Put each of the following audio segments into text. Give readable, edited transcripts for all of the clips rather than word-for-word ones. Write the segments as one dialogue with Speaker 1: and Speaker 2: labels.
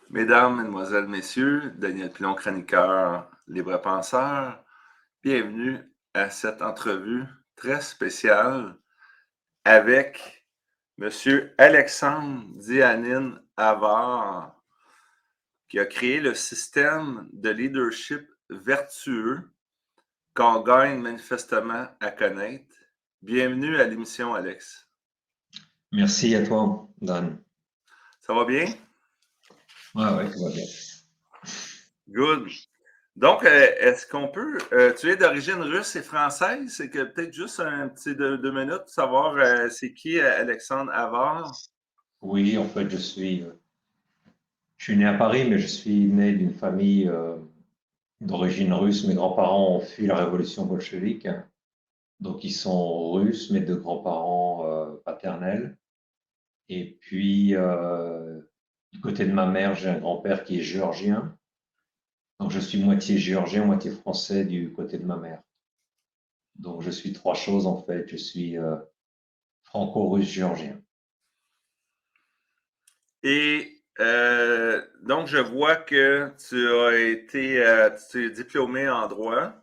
Speaker 1: Mesdames, Mesdemoiselles, Messieurs, Daniel Pilon, chroniqueur libre-penseur, bienvenue à cette entrevue très spéciale avec Monsieur Alexandre Dianine Havard, qui a créé le système de leadership vertueux qu'on gagne manifestement à connaître. Bienvenue à l'émission, Alex.
Speaker 2: Merci à toi, Dan.
Speaker 1: Ça va bien?
Speaker 2: Ouais, tout va bien.
Speaker 1: Good. Donc, est-ce qu'on peut, tu es d'origine russe et française, c'est que peut-être juste un petit 2 minutes pour savoir c'est qui Alexandre Havard?
Speaker 2: Oui, en fait, je suis né à Paris, mais je suis né d'une famille d'origine russe. Mes grands-parents ont fui la révolution bolchevique, donc ils sont russes, mes deux grands-parents paternels. Et puis, du côté de ma mère, j'ai un grand-père qui est géorgien. Donc, je suis moitié géorgien, moitié français du côté de ma mère. Donc, je suis trois choses en fait. Je suis franco-russe géorgien.
Speaker 1: Et donc, je vois que tu es diplômé en droit.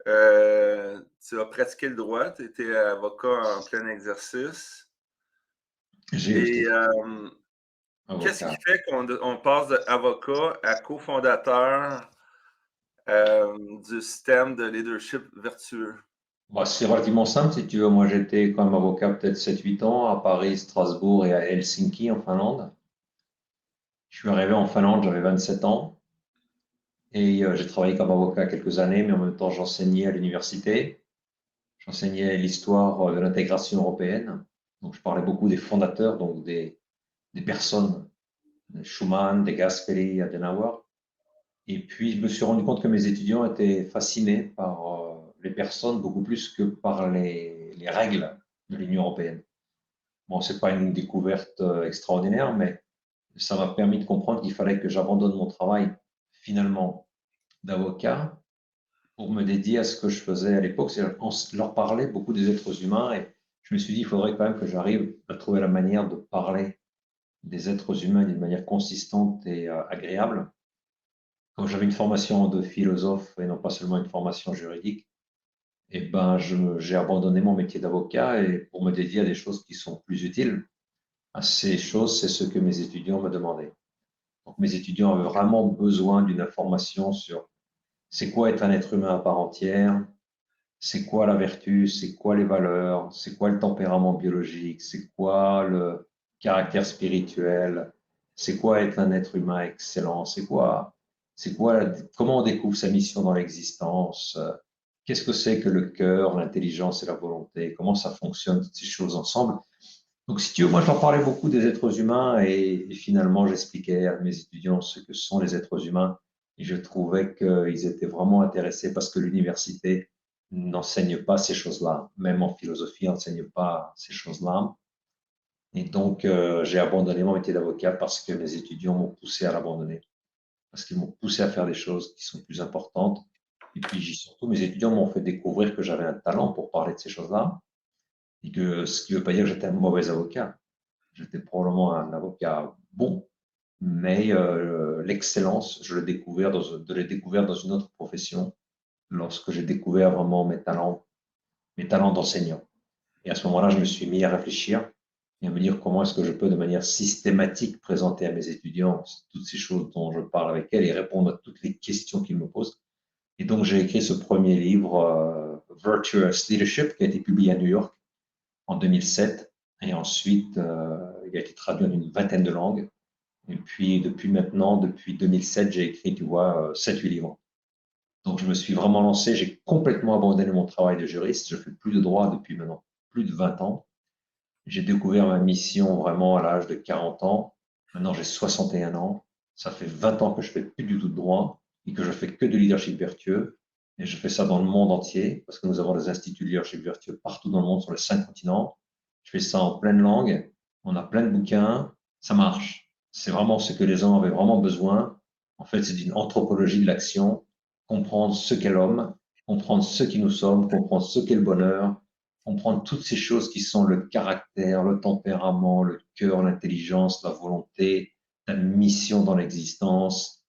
Speaker 1: Tu as pratiqué le droit, tu étais avocat en plein exercice.
Speaker 2: J'étais
Speaker 1: Et qu'est-ce qui
Speaker 2: avocat.
Speaker 1: fait qu'on passe d'avocat à cofondateur du système de leadership vertueux?
Speaker 2: Bah, c'est relativement simple, si tu veux. Moi, j'étais comme avocat peut-être 7 8 ans à Paris, Strasbourg et à Helsinki en Finlande. Je suis arrivé en Finlande, j'avais 27 ans et j'ai travaillé comme avocat quelques années, mais en même temps, j'enseignais à l'université. J'enseignais l'histoire de l'intégration européenne. Donc, je parlais beaucoup des fondateurs, donc des personnes, de Schuman, de Gasperi, Adenauer. Et puis, je me suis rendu compte que mes étudiants étaient fascinés par les personnes beaucoup plus que par les règles de l'Union européenne. Bon, c'est pas une découverte extraordinaire, mais ça m'a permis de comprendre qu'il fallait que j'abandonne mon travail finalement d'avocat pour me dédier à ce que je faisais à l'époque, c'est leur parler beaucoup des êtres humains et je me suis dit il faudrait quand même que j'arrive à trouver la manière de parler des êtres humains d'une manière consistante et agréable. Comme j'avais une formation de philosophe et non pas seulement une formation juridique, et ben j'ai abandonné mon métier d'avocat et pour me dédier à des choses qui sont plus utiles. À ces choses, c'est ce que mes étudiants me demandaient. Donc, mes étudiants avaient vraiment besoin d'une information sur c'est quoi être un être humain à part entière, c'est quoi la vertu, c'est quoi les valeurs, c'est quoi le tempérament biologique, c'est quoi le caractère spirituel, c'est quoi être un être humain excellent, comment on découvre sa mission dans l'existence, qu'est-ce que c'est que le cœur, l'intelligence et la volonté, comment ça fonctionne, toutes ces choses ensemble. Donc, si tu veux, moi, j'en parlais beaucoup des êtres humains et finalement, j'expliquais à mes étudiants ce que sont les êtres humains et je trouvais qu'ils étaient vraiment intéressés parce que l'université n'enseigne pas ces choses-là. Même en philosophie, n'enseigne pas ces choses-là. Et donc, j'ai abandonné mon métier d'avocat parce que mes étudiants m'ont poussé à l'abandonner, parce qu'ils m'ont poussé à faire des choses qui sont plus importantes. Et puis, surtout, mes étudiants m'ont fait découvrir que j'avais un talent pour parler de ces choses-là et que ce qui ne veut pas dire que j'étais un mauvais avocat. J'étais probablement un avocat bon, mais l'excellence, je l'ai découvert dans une autre profession lorsque j'ai découvert vraiment mes talents d'enseignant. Et à ce moment-là, je me suis mis à réfléchir et à me dire comment est-ce que je peux de manière systématique présenter à mes étudiants toutes ces choses dont je parle avec elles et répondre à toutes les questions qu'ils me posent. Et donc, j'ai écrit ce premier livre, Virtuous Leadership, qui a été publié à New York en 2007. Et ensuite, il a été traduit en une vingtaine de langues. Et puis, depuis 2007, j'ai écrit, tu vois, 7-8 livres. Donc, je me suis vraiment lancé. J'ai complètement abandonné mon travail de juriste. Je fais plus de droit depuis maintenant plus de 20 ans. J'ai découvert ma mission vraiment à l'âge de 40 ans. Maintenant, j'ai 61 ans. Ça fait 20 ans que je fais plus du tout de droit et que je fais que de leadership vertueux. Et je fais ça dans le monde entier parce que nous avons des instituts de leadership vertueux partout dans le monde, sur les 5 continents. Je fais ça en pleine langue. On a plein de bouquins. Ça marche. C'est vraiment ce que les gens avaient vraiment besoin. En fait, c'est d'une anthropologie de l'action. Comprendre ce qu'est l'homme, comprendre ce qui nous sommes, comprendre ce qu'est le bonheur, comprendre toutes ces choses qui sont le caractère, le tempérament, le cœur, l'intelligence, la volonté, ta mission dans l'existence,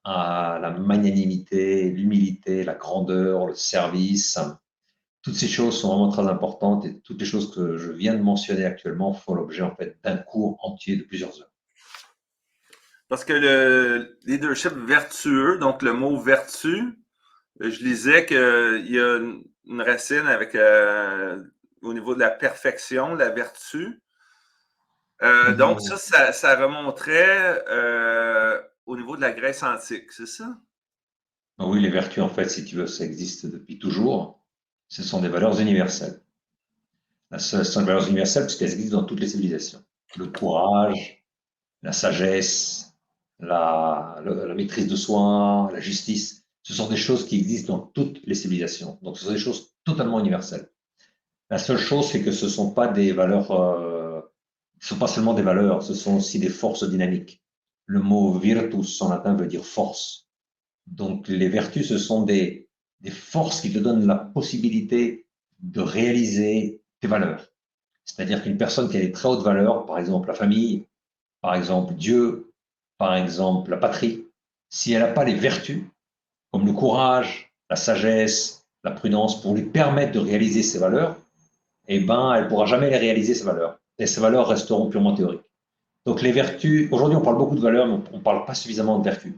Speaker 2: à la magnanimité, l'humilité, la grandeur, le service. Toutes ces choses sont vraiment très importantes et toutes les choses que je viens de mentionner actuellement font l'objet en fait d'un cours entier de plusieurs heures.
Speaker 1: Parce que le leadership vertueux, donc le mot vertu, je lisais qu'il y a une racine avec au niveau de la perfection, la vertu. Donc, ça remonterait au niveau de la Grèce antique, c'est ça?
Speaker 2: Oui, les vertus, en fait, si tu veux, ça existe depuis toujours. Ce sont des valeurs universelles. Ce sont des valeurs universelles puisqu'elles existent dans toutes les civilisations. Le courage, la sagesse, la maîtrise de soi, la justice, ce sont des choses qui existent dans toutes les civilisations. Donc, ce sont des choses totalement universelles. La seule chose, c'est que ce ne sont pas des valeurs, ce sont pas seulement des valeurs, ce sont aussi des forces dynamiques. Le mot virtus en latin veut dire force. Donc, les vertus, ce sont des forces qui te donnent la possibilité de réaliser tes valeurs. C'est-à-dire qu'une personne qui a des très hautes valeurs, par exemple la famille, par exemple Dieu, par exemple la patrie, si elle n'a pas les vertus, comme le courage, la sagesse, la prudence, pour lui permettre de réaliser ses valeurs, eh ben, elle ne pourra jamais les réaliser, ces valeurs. Et ces valeurs resteront purement théoriques. Donc les vertus, aujourd'hui on parle beaucoup de valeurs, mais on ne parle pas suffisamment de vertus.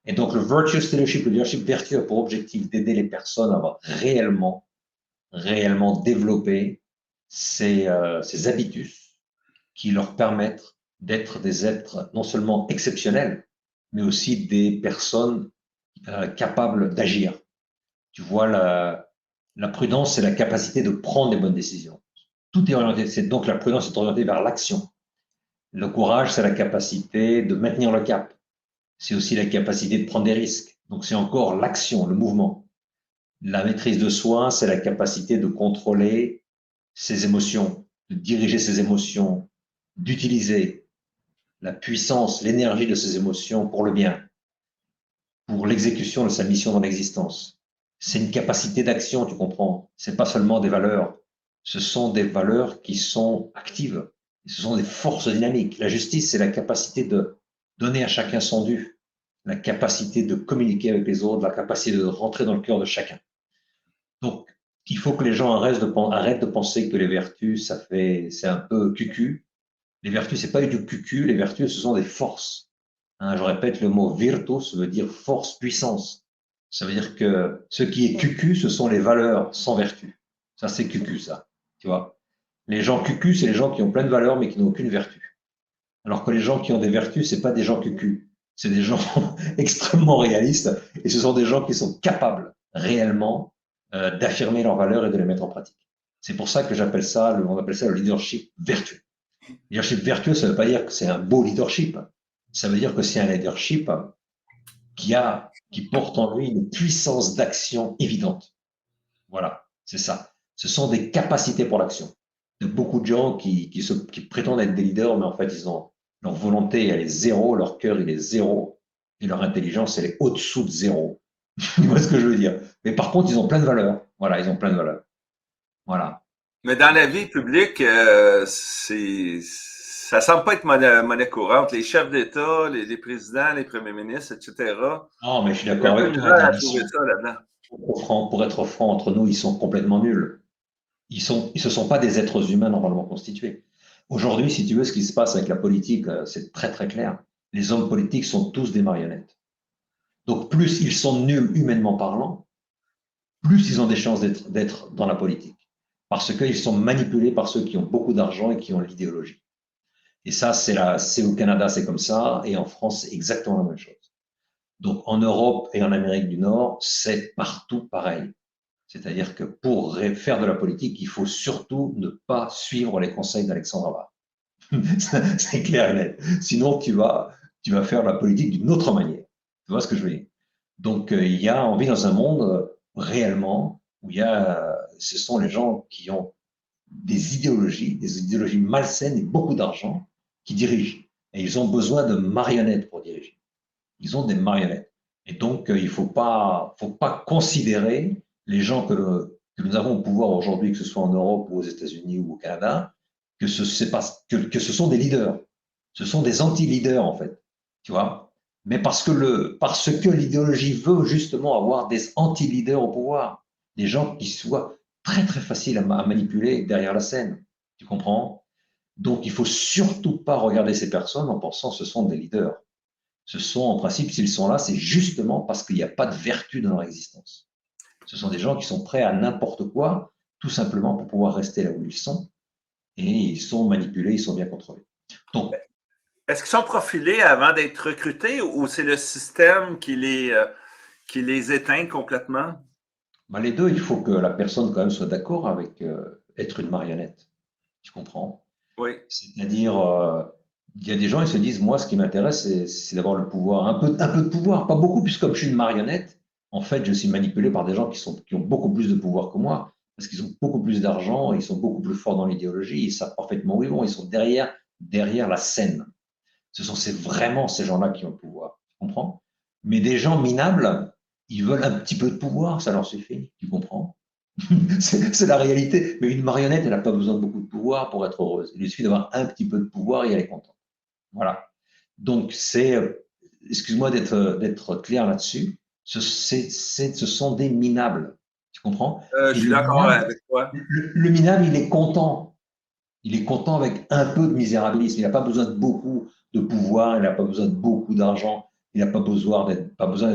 Speaker 2: Et donc le virtuous leadership, le leadership vertueux a pour objectif d'aider les personnes à avoir réellement développé ces habitus qui leur permettent d'être des êtres non seulement exceptionnels, mais aussi des personnes capables d'agir. Tu vois, la prudence, c'est la capacité de prendre des bonnes décisions. Tout est orienté, donc la prudence est orientée vers l'action. Le courage, c'est la capacité de maintenir le cap. C'est aussi la capacité de prendre des risques. Donc c'est encore l'action, le mouvement. La maîtrise de soi, c'est la capacité de contrôler ses émotions, de diriger ses émotions, d'utiliser la puissance, l'énergie de ses émotions pour le bien, pour l'exécution de sa mission dans l'existence. C'est une capacité d'action, tu comprends. C'est pas seulement des valeurs. Ce sont des valeurs qui sont actives. Ce sont des forces dynamiques. La justice, c'est la capacité de donner à chacun son dû, la capacité de communiquer avec les autres, la capacité de rentrer dans le cœur de chacun. Donc, il faut que les gens arrêtent de penser que les vertus, c'est un peu cucu. Les vertus, c'est pas du tout cucu. Les vertus, ce sont des forces. Hein, je répète, le mot virtus veut dire force, puissance. Ça veut dire que ce qui est cucu, ce sont les valeurs sans vertu. Ça, c'est cucu, ça. Tu vois. Les gens cucu, c'est les gens qui ont plein de valeurs, mais qui n'ont aucune vertu. Alors que les gens qui ont des vertus, c'est pas des gens cucu. C'est des gens extrêmement réalistes. Et ce sont des gens qui sont capables réellement d'affirmer leurs valeurs et de les mettre en pratique. C'est pour ça que on appelle ça le leadership vertueux. Leadership vertueux, ça ne veut pas dire que c'est un beau leadership. Ça veut dire que c'est un leadership qui porte en lui une puissance d'action évidente. Voilà, c'est ça. Ce sont des capacités pour l'action. Il y a beaucoup de gens qui prétendent être des leaders, mais en fait, leur volonté, elle est zéro, leur cœur, il est zéro, et leur intelligence, elle est au-dessous de zéro. Tu vois ce que je veux dire? Mais par contre, ils ont plein de valeurs. Voilà, ils ont plein de valeurs. Voilà.
Speaker 1: Mais dans la vie publique, ça semble pas être monnaie courante. Les chefs d'État, les présidents, les premiers ministres, etc.
Speaker 2: Non, mais je suis
Speaker 1: J'ai un
Speaker 2: d'accord
Speaker 1: peu
Speaker 2: avec
Speaker 1: de
Speaker 2: toi.
Speaker 1: misère à trouver ça là-dedans.
Speaker 2: Pour être franc entre nous, ils sont complètement nuls. Ils se sont pas des êtres humains normalement constitués. Aujourd'hui, si tu veux, ce qui se passe avec la politique, c'est très très clair. Les hommes politiques sont tous des marionnettes. Donc plus ils sont nuls humainement parlant, plus ils ont des chances d'être dans la politique. Parce qu'ils sont manipulés par ceux qui ont beaucoup d'argent et qui ont l'idéologie. Et ça, c'est au Canada, c'est comme ça, et en France, c'est exactement la même chose. Donc en Europe et en Amérique du Nord, c'est partout pareil. C'est-à-dire que pour faire de la politique, il faut surtout ne pas suivre les conseils d'Alexandre Avar. C'est clair et net. Sinon, tu vas faire de la politique d'une autre manière. Tu vois ce que je veux dire? Donc, on vit dans un monde réellement où ce sont les gens qui ont des idéologies malsaines et beaucoup d'argent qui dirigent. Et ils ont besoin de marionnettes pour diriger. Ils ont des marionnettes. Et donc, il ne faut pas considérer les gens que nous avons au pouvoir aujourd'hui, que ce soit en Europe ou aux États-Unis ou au Canada, que ce sont des leaders. Ce sont des anti-leaders, en fait, tu vois. Mais parce que l'idéologie veut justement avoir des anti-leaders au pouvoir, des gens qui soient très très faciles à manipuler derrière la scène, tu comprends? Donc il faut surtout pas regarder ces personnes en pensant que ce sont des leaders. Ce sont en principe, s'ils sont là, c'est justement parce qu'il n'y a pas de vertu dans leur existence. Ce sont des gens qui sont prêts à n'importe quoi, tout simplement pour pouvoir rester là où ils sont, et ils sont manipulés, ils sont bien contrôlés. Donc,
Speaker 1: Est-ce qu'ils sont profilés avant d'être recrutés ou c'est le système qui les éteint complètement?
Speaker 2: bah, les deux, il faut que la personne quand même soit d'accord avec être une marionnette. Tu comprends?
Speaker 1: Oui.
Speaker 2: C'est-à-dire, il y a des gens, ils se disent, moi, ce qui m'intéresse, c'est d'avoir le pouvoir, un peu de pouvoir, pas beaucoup, puisque comme je suis une marionnette, en fait, je suis manipulé par des gens qui ont beaucoup plus de pouvoir que moi, parce qu'ils ont beaucoup plus d'argent, ils sont beaucoup plus forts dans l'idéologie, ils savent parfaitement où ils vont, ils sont derrière la scène. C'est vraiment ces gens-là qui ont le pouvoir. Tu comprends? Mais des gens minables, ils veulent un petit peu de pouvoir, ça leur suffit. Tu comprends? C'est la réalité. Mais une marionnette, elle n'a pas besoin de beaucoup de pouvoir pour être heureuse. Il lui suffit d'avoir un petit peu de pouvoir et elle est contente. Voilà. Donc, excuse-moi d'être clair là-dessus, ce sont des minables. Tu comprends?
Speaker 1: Je
Speaker 2: Et
Speaker 1: suis d'accord avec toi.
Speaker 2: le minable, il est content. Il est content avec un peu de misérabilisme. Il n'a pas besoin de beaucoup de pouvoir, il n'a pas besoin de beaucoup d'argent, il n'a pas besoin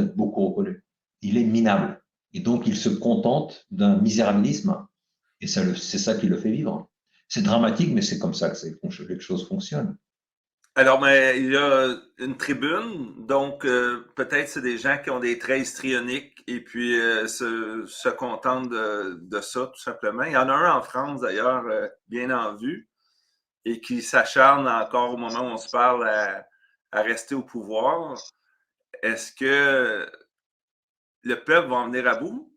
Speaker 2: d'être beaucoup reconnu. Il est minable. Et donc, il se contente d'un misérabilisme. Et c'est ça qui le fait vivre. C'est dramatique, mais c'est comme ça que les choses fonctionnent.
Speaker 1: Alors, mais il y a une tribune, donc peut-être c'est des gens qui ont des traits histrioniques et puis se contentent de ça, tout simplement. Il y en a un en France, d'ailleurs, bien en vue, et qui s'acharne encore au moment où on se parle à rester au pouvoir. Est-ce que le peuple va en venir à bout?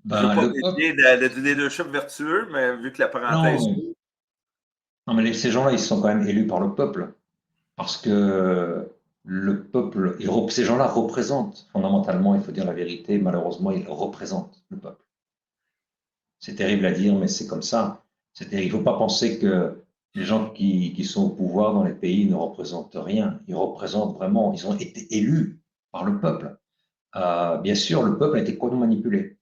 Speaker 1: Je veux
Speaker 2: Ben,
Speaker 1: pas
Speaker 2: le peuple,
Speaker 1: dévier du leadership vertueux, mais vu que la parenthèse.
Speaker 2: non, non, mais ces gens-là, ils sont quand même élus par le peuple. Parce que le peuple, ces gens-là représentent, fondamentalement, il faut dire la vérité, malheureusement, ils représentent le peuple. C'est terrible à dire, mais c'est comme ça. Il ne faut pas penser que les gens qui sont au pouvoir dans les pays ne représentent rien. Ils représentent vraiment, ils ont été élus par le peuple. Bien sûr, le peuple a été complètement manipulé.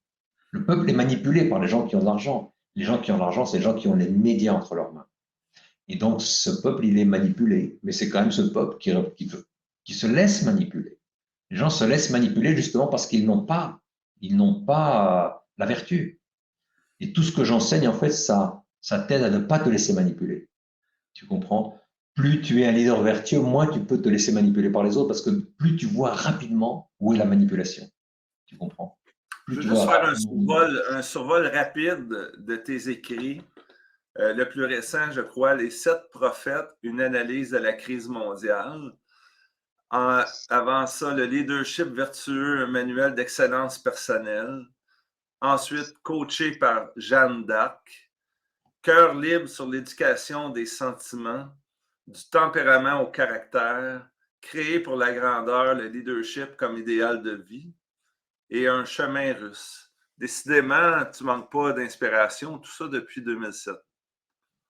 Speaker 2: Le peuple est manipulé par les gens qui ont de l'argent. Les gens qui ont de l'argent, c'est les gens qui ont les médias entre leurs mains. Et donc, ce peuple, il est manipulé. Mais c'est quand même ce peuple qui se laisse manipuler. Les gens se laissent manipuler justement parce ils n'ont pas la vertu. Et tout ce que j'enseigne, en fait, ça t'aide à ne pas te laisser manipuler. Tu comprends? Plus tu es un leader vertueux, moins tu peux te laisser manipuler par les autres parce que plus tu vois rapidement où est la manipulation. Tu comprends? Plus
Speaker 1: Je veux
Speaker 2: tu
Speaker 1: juste
Speaker 2: vois
Speaker 1: faire
Speaker 2: rapidement.
Speaker 1: un survol rapide de tes écrits. Le plus récent, je crois, Les Sept Prophètes, une analyse de la crise mondiale. Avant ça, Le leadership vertueux, un manuel d'excellence personnelle. Ensuite, Coaché par Jeanne d'Arc. Cœur libre sur l'éducation des sentiments, du tempérament au caractère, créé pour la grandeur, le leadership comme idéal de vie, et Un chemin russe. Décidément, tu manques pas d'inspiration, tout ça depuis 2007.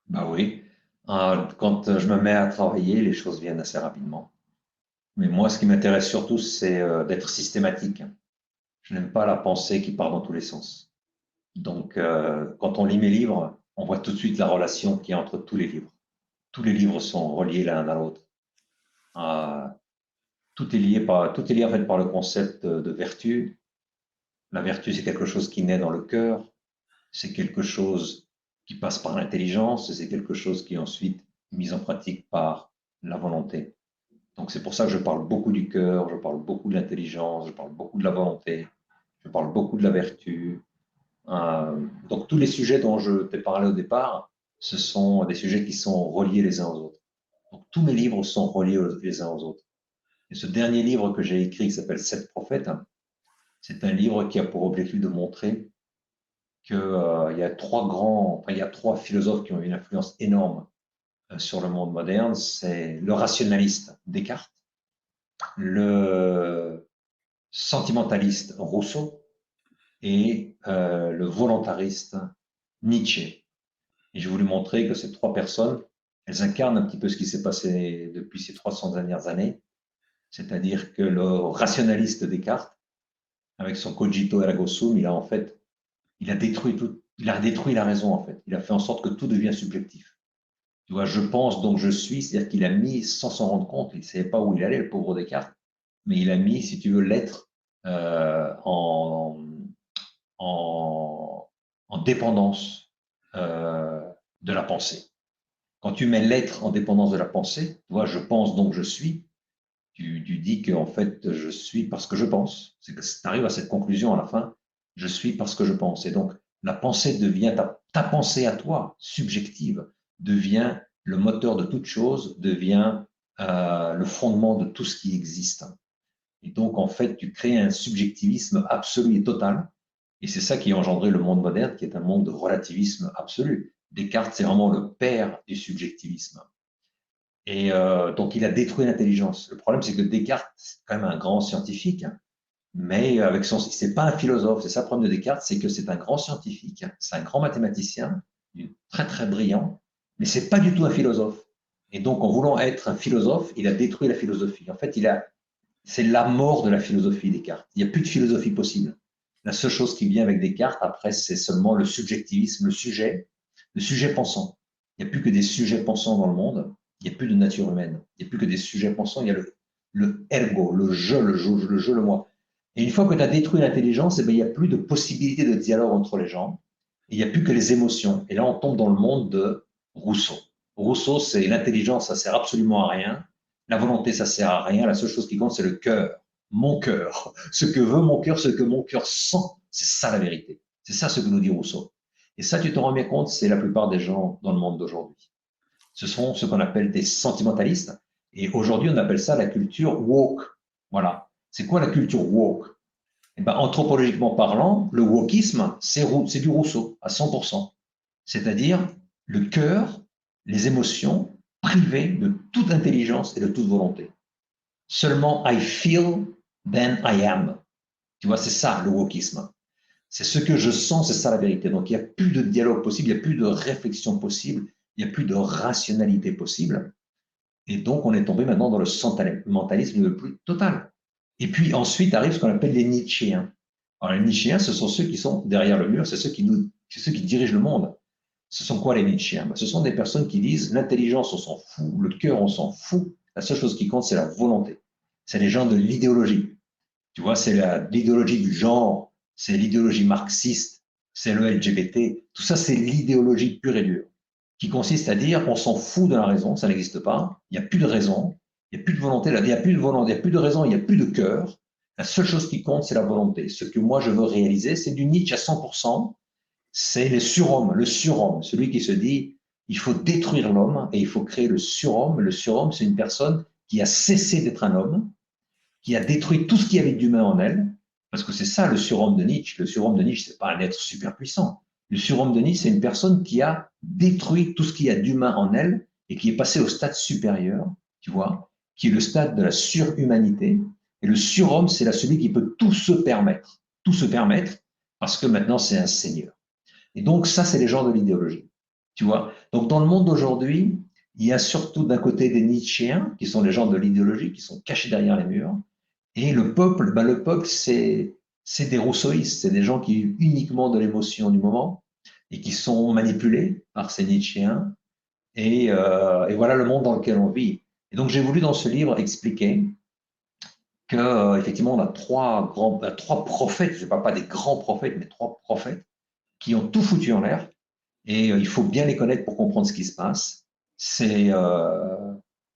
Speaker 2: Bah oui. Quand je me mets à travailler, les choses viennent assez rapidement. Mais moi, ce qui m'intéresse surtout, c'est d'être systématique. Je n'aime pas la pensée qui part dans tous les sens. Donc, quand on lit mes livres, on voit tout de suite la relation qu'il y a entre tous les livres. Tous les livres sont reliés l'un à l'autre. Euh, tout est lié en fait par le concept de vertu. La vertu, c'est quelque chose qui naît dans le cœur, c'est quelque chose qui passe par l'intelligence, et c'est quelque chose qui est ensuite mis en pratique par la volonté. Donc c'est pour ça que je parle beaucoup du cœur, je parle beaucoup de l'intelligence, je parle beaucoup de la volonté, je parle beaucoup de la vertu. Donc tous les sujets dont je t'ai parlé au départ, ce sont des sujets qui sont reliés les uns aux autres. Donc tous mes livres sont reliés les uns aux autres. Et ce dernier livre que j'ai écrit, qui s'appelle Sept prophètes, c'est un livre qui a pour objectif de montrer qu'il y a il y a trois philosophes qui ont eu une influence énorme sur le monde moderne. C'est le rationaliste Descartes, le sentimentaliste Rousseau et le volontariste Nietzsche. Et je voulais montrer que ces trois personnes, elles incarnent un petit peu ce qui s'est passé depuis ces 300 dernières années, c'est-à-dire que le rationaliste Descartes, avec son cogito ergo sum, il a détruit la raison en fait. Il a fait en sorte que tout devient subjectif. Tu vois, je pense donc je suis, c'est-à-dire qu'il a mis sans s'en rendre compte, il ne savait pas où il allait, le pauvre Descartes, mais il a mis, si tu veux, l'être euh, en, en, en dépendance euh, de la pensée. Quand tu mets l'être en dépendance de la pensée, tu vois, je pense donc je suis, tu dis que en fait je suis parce que je pense. C'est que tu arrives à cette conclusion à la fin, je suis parce que je pense. Et donc la pensée devient ta pensée à toi, subjective, devient le moteur de toute chose, devient le fondement de tout ce qui existe. Et donc en fait tu crées un subjectivisme absolu et total. Et c'est ça qui a engendré le monde moderne, qui est un monde de relativisme absolu. Descartes, c'est vraiment le père du subjectivisme. Et donc, il a détruit l'intelligence. Le problème, c'est que Descartes, c'est quand même un grand scientifique, hein, mais avec c'est pas un philosophe. C'est ça le problème de Descartes, c'est que c'est un grand scientifique, hein, c'est un grand mathématicien, très très brillant, mais c'est pas du tout un philosophe. Et donc, en voulant être un philosophe, il a détruit la philosophie. En fait, c'est la mort de la philosophie, Descartes. Il n'y a plus de philosophie possible. La seule chose qui vient avec Descartes, après, c'est seulement le subjectivisme, le sujet pensant. Il n'y a plus que des sujets pensants dans le monde. Il n'y a plus de nature humaine. Il n'y a plus que des sujets pensants. Il y a le ergo, le jeu, le moi. Et une fois que tu as détruit l'intelligence, eh bien, il n'y a plus de possibilité de dialogue entre les gens. Il n'y a plus que les émotions. Et là, on tombe dans le monde de Rousseau. Rousseau, c'est l'intelligence, ça sert absolument à rien. La volonté, ça sert à rien. La seule chose qui compte, c'est le cœur. Mon cœur. Ce que veut mon cœur, ce que mon cœur sent. C'est ça la vérité. C'est ça ce que nous dit Rousseau. Et ça, tu te rends bien compte, c'est la plupart des gens dans le monde d'aujourd'hui. Ce sont ce qu'on appelle des sentimentalistes. Et aujourd'hui, on appelle ça la culture woke. Voilà. C'est quoi la culture woke? Eh ben, anthropologiquement parlant, le wokisme, c'est du Rousseau à 100%. C'est-à-dire le cœur, les émotions privées de toute intelligence et de toute volonté. Seulement I feel, then I am. Tu vois, c'est ça le wokisme. C'est ce que je sens, c'est ça la vérité. Donc il n'y a plus de dialogue possible, il n'y a plus de réflexion possible, il n'y a plus de rationalité possible. Et donc on est tombé maintenant dans le sentimentalisme le plus total. Et puis ensuite arrive ce qu'on appelle les Nietzschéens. Alors les Nietzschéens, ce sont ceux qui sont derrière le mur, c'est ceux qui dirigent le monde. Ce sont quoi les Nietzschéens? Ce sont des personnes qui disent l'intelligence, on s'en fout, le cœur, on s'en fout. La seule chose qui compte, c'est la volonté. C'est les gens de l'idéologie. Tu vois, c'est l'idéologie du genre, c'est l'idéologie marxiste, c'est le LGBT. Tout ça, c'est l'idéologie pure et dure, qui consiste à dire on s'en fout de la raison, ça n'existe pas, il n'y a plus de raison, il n'y a plus de volonté, il n'y a plus de volonté, il n'y a plus de raison, il n'y a plus de cœur. La seule chose qui compte, c'est la volonté. Ce que moi, je veux réaliser, c'est du Nietzsche à 100%, c'est le surhomme, celui qui se dit il faut détruire l'homme et il faut créer le surhomme. Le surhomme, c'est une personne qui a cessé d'être un homme, qui a détruit tout ce qu'il y avait d'humain en elle, parce que c'est ça le surhomme de Nietzsche. Le surhomme de Nietzsche, c'est pas un être super puissant. Le surhomme de Nietzsche, c'est une personne qui a détruit tout ce qu'il y a d'humain en elle et qui est passé au stade supérieur, tu vois, qui est le stade de la surhumanité. Et le surhomme, c'est là celui qui peut tout se permettre, parce que maintenant c'est un seigneur. Et donc ça, c'est les gens de l'idéologie, tu vois. Donc dans le monde d'aujourd'hui, il y a surtout d'un côté des Nietzschéens, qui sont les gens de l'idéologie, qui sont cachés derrière les murs, et le peuple, c'est des rousseauistes, c'est des gens qui vivent uniquement de l'émotion du moment et qui sont manipulés par ces Nietzschéens. Et voilà le monde dans lequel on vit. Et donc j'ai voulu dans ce livre expliquer que effectivement on a trois prophètes, je ne parle pas des grands prophètes, mais trois prophètes qui ont tout foutu en l'air. Et il faut bien les connaître pour comprendre ce qui se passe. C'est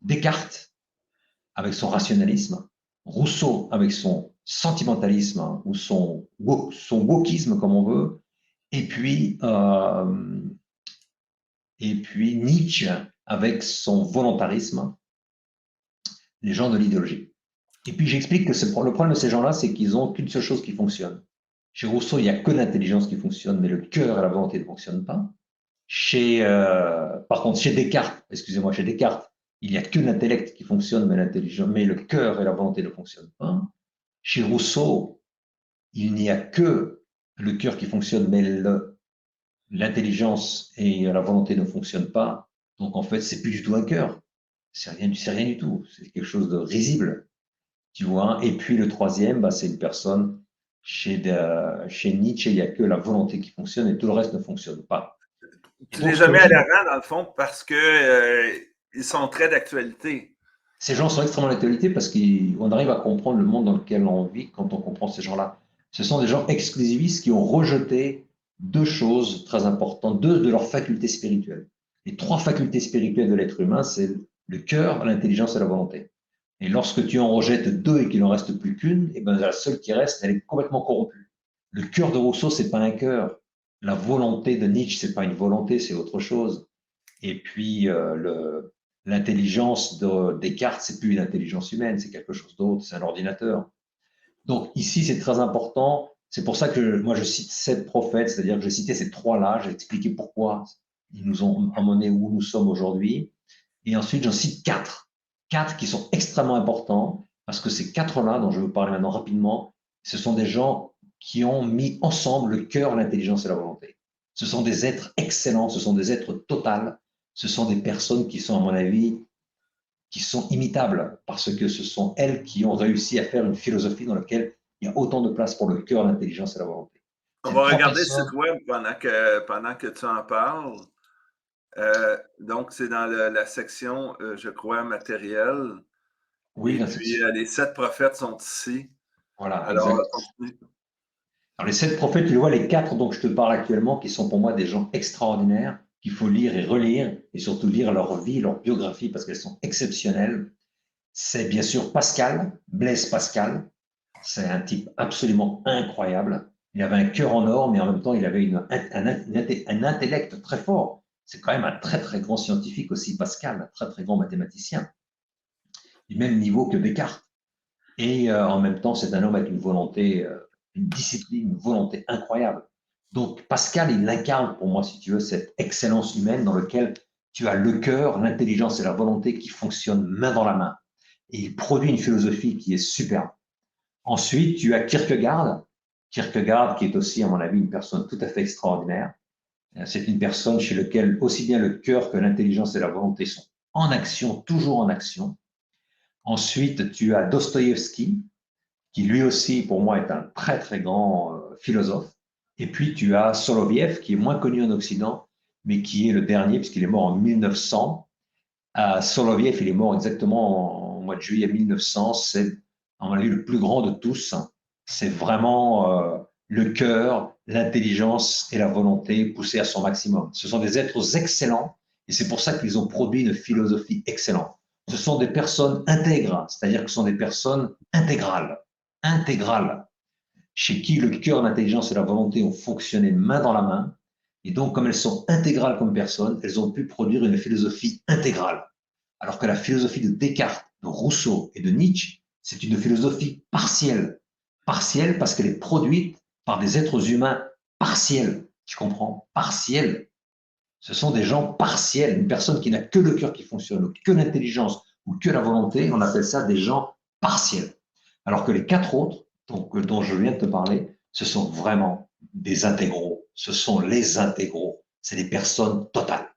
Speaker 2: Descartes avec son rationalisme, Rousseau avec son sentimentalisme, hein, ou son wokisme, comme on veut, et puis, euh, et puis Nietzsche avec son volontarisme, les gens de l'idéologie. Et puis j'explique que le problème de ces gens-là, c'est qu'ils n'ont qu'une seule chose qui fonctionne. Chez Rousseau, il n'y a que l'intelligence qui fonctionne, mais le cœur et la volonté ne fonctionnent pas. Par contre, chez Descartes, excusez-moi, chez Descartes, il n'y a que l'intellect qui fonctionne, mais le cœur et la volonté ne fonctionnent pas. Chez Rousseau, il n'y a que le cœur qui fonctionne, mais l'intelligence et la volonté ne fonctionnent pas. Donc, en fait, c'est plus du tout un cœur. C'est rien du tout. C'est quelque chose de risible, tu vois. Et puis, le troisième, bah, c'est une personne, chez Nietzsche, il n'y a que la volonté qui fonctionne et tout le reste ne fonctionne pas. Et
Speaker 1: Tu
Speaker 2: donc,
Speaker 1: les
Speaker 2: ce
Speaker 1: as
Speaker 2: que
Speaker 1: mis à
Speaker 2: j'aime,
Speaker 1: l'avant, dans le fond, parce que ils sont très d'actualité.
Speaker 2: ces gens sont extrêmement d'actualité parce qu'on arrive à comprendre le monde dans lequel on vit quand on comprend ces gens-là. Ce sont des gens exclusivistes qui ont rejeté deux choses très importantes, deux de leurs facultés spirituelles. Les trois facultés spirituelles de l'être humain, c'est le cœur, l'intelligence et la volonté. Et lorsque tu en rejettes deux et qu'il n'en reste plus qu'une, et ben la seule qui reste, elle est complètement corrompue. Le cœur de Rousseau, c'est pas un cœur. La volonté de Nietzsche, c'est pas une volonté, c'est autre chose. Et puis, l'intelligence de Descartes, c'est plus une intelligence humaine, c'est quelque chose d'autre, c'est un ordinateur. Donc ici, c'est très important. C'est pour ça que moi, je cite 7 prophètes, c'est-à-dire que j'ai cité ces trois-là, j'ai expliqué pourquoi ils nous ont emmenés où nous sommes aujourd'hui. Et ensuite, j'en cite 4. 4 qui sont extrêmement importants, parce que ces 4-là, dont je vais vous parler maintenant rapidement, ce sont des gens qui ont mis ensemble le cœur, l'intelligence et la volonté. Ce sont des êtres excellents, ce sont des êtres totaux, ce sont des personnes qui sont, à mon avis, qui sont imitables, parce que ce sont elles qui ont réussi à faire une philosophie dans laquelle il y a autant de place pour le cœur, l'intelligence et la volonté.
Speaker 1: On
Speaker 2: Ces
Speaker 1: va
Speaker 2: trois
Speaker 1: regarder le site
Speaker 2: personnes,
Speaker 1: web pendant que tu en parles. Donc, c'est dans la section, je crois, matériel.
Speaker 2: oui,
Speaker 1: Et
Speaker 2: la
Speaker 1: puis,
Speaker 2: section.
Speaker 1: les 7 prophètes sont ici.
Speaker 2: Voilà,
Speaker 1: Alors,
Speaker 2: exact.
Speaker 1: continue.
Speaker 2: Alors, les 7 prophètes, tu vois, les 4 dont je te parle actuellement, qui sont pour moi des gens extraordinaires, qu'il faut lire et relire, et surtout lire leur vie, leur biographie, parce qu'elles sont exceptionnelles. C'est bien sûr Pascal, Blaise Pascal. C'est un type absolument incroyable. Il avait un cœur en or, mais en même temps, il avait un intellect très fort. C'est quand même un très, très grand scientifique aussi, Pascal, un très, très grand mathématicien, du même niveau que Descartes. Et en même temps, c'est un homme avec une volonté, une discipline, une volonté incroyable. Donc, Pascal, il incarne pour moi, si tu veux, cette excellence humaine dans laquelle tu as le cœur, l'intelligence et la volonté qui fonctionnent main dans la main. Et il produit une philosophie qui est superbe. Ensuite, tu as Kierkegaard, Kierkegaard qui est aussi, à mon avis, une personne tout à fait extraordinaire. C'est une personne chez laquelle aussi bien le cœur que l'intelligence et la volonté sont en action, toujours en action. Ensuite, tu as Dostoïevski, qui lui aussi, pour moi, est un très, très grand philosophe. Et puis, tu as Soloviev, qui est moins connu en Occident, mais qui est le dernier, puisqu'il est mort en 1900. Soloviev, il est mort exactement en mois de juillet 1900. C'est, à mon avis, le plus grand de tous. C'est vraiment le cœur, l'intelligence et la volonté poussés à son maximum. Ce sont des êtres excellents et c'est pour ça qu'ils ont produit une philosophie excellente. Ce sont des personnes intègres, c'est-à-dire que ce sont des personnes intégrales, intégrales, chez qui le cœur, l'intelligence et la volonté ont fonctionné main dans la main. Et donc, comme elles sont intégrales comme personnes, elles ont pu produire une philosophie intégrale. Alors que la philosophie de Descartes, de Rousseau et de Nietzsche, c'est une philosophie partielle. Partielle parce qu'elle est produite par des êtres humains partiels. Tu comprends? Partiels. Ce sont des gens partiels. Une personne qui n'a que le cœur qui fonctionne, ou que l'intelligence, ou que la volonté, on appelle ça des gens partiels. Alors que les 4 autres, donc, dont je viens de te parler, ce sont vraiment des intégraux. Ce sont les intégraux. C'est des personnes totales.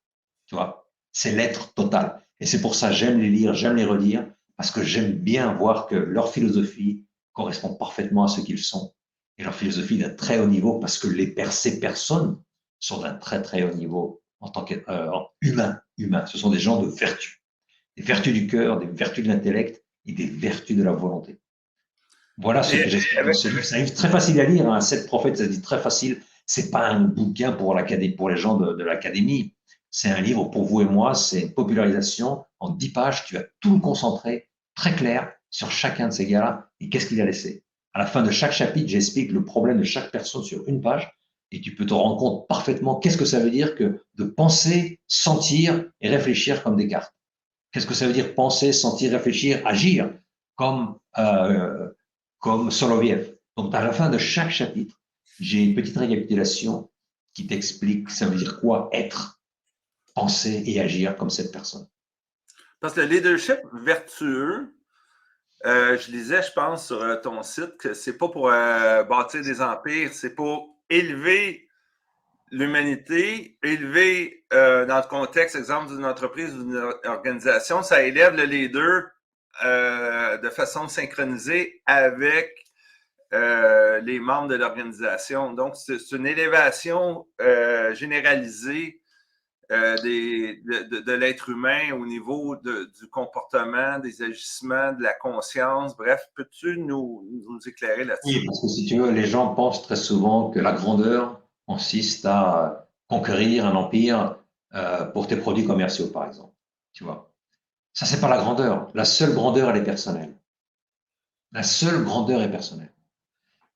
Speaker 2: Tu vois, c'est l'être total. Et c'est pour ça que j'aime les lire, j'aime les relire, parce que j'aime bien voir que leur philosophie correspond parfaitement à ce qu'ils sont. Et leur philosophie d'un très haut niveau, parce que ces personnes sont d'un très très haut niveau en tant qu'humain. Humain. Ce sont des gens de vertu. Des vertus du cœur, des vertus de l'intellect et des vertus de la volonté. Voilà ce
Speaker 1: Et
Speaker 2: que j'espère dans
Speaker 1: avec,
Speaker 2: ce livre. C'est un livre très facile à lire. Hein. 7 prophètes, ça se dit très facile. C'est pas un bouquin pour pour les gens de l'académie. C'est un livre pour vous et moi. C'est une popularisation. En 10 pages, tu vas tout concentrer, très clair, sur chacun de ces gars-là et qu'est-ce qu'il a laissé. À la fin de chaque chapitre, j'explique le problème de chaque personne sur une page et tu peux te rendre compte parfaitement qu'est-ce que ça veut dire que de penser, sentir et réfléchir comme Descartes. Qu'est-ce que ça veut dire penser, sentir, réfléchir, agir comme comme Soloviev. Donc, à la fin de chaque chapitre, j'ai une petite récapitulation qui t'explique ça veut dire quoi être, penser et agir comme cette personne.
Speaker 1: parce que le leadership vertueux, je lisais, je pense, sur ton site que c'est pas pour bâtir des empires, c'est pour élever l'humanité, élevé dans le contexte, exemple, d'une entreprise ou d'une organisation, ça élève le leader de façon synchronisée avec les membres de l'organisation. Donc, c'est une élévation généralisée de l'être humain au niveau du comportement, des agissements, de la conscience. Bref, peux-tu nous éclairer
Speaker 2: Oui,
Speaker 1: là-dessus?
Speaker 2: parce que si tu veux, les gens pensent très souvent que la grandeur consiste à conquérir un empire pour tes produits commerciaux, par exemple. Tu vois, ça, c'est pas la grandeur. La seule grandeur, elle est personnelle. La seule grandeur est personnelle.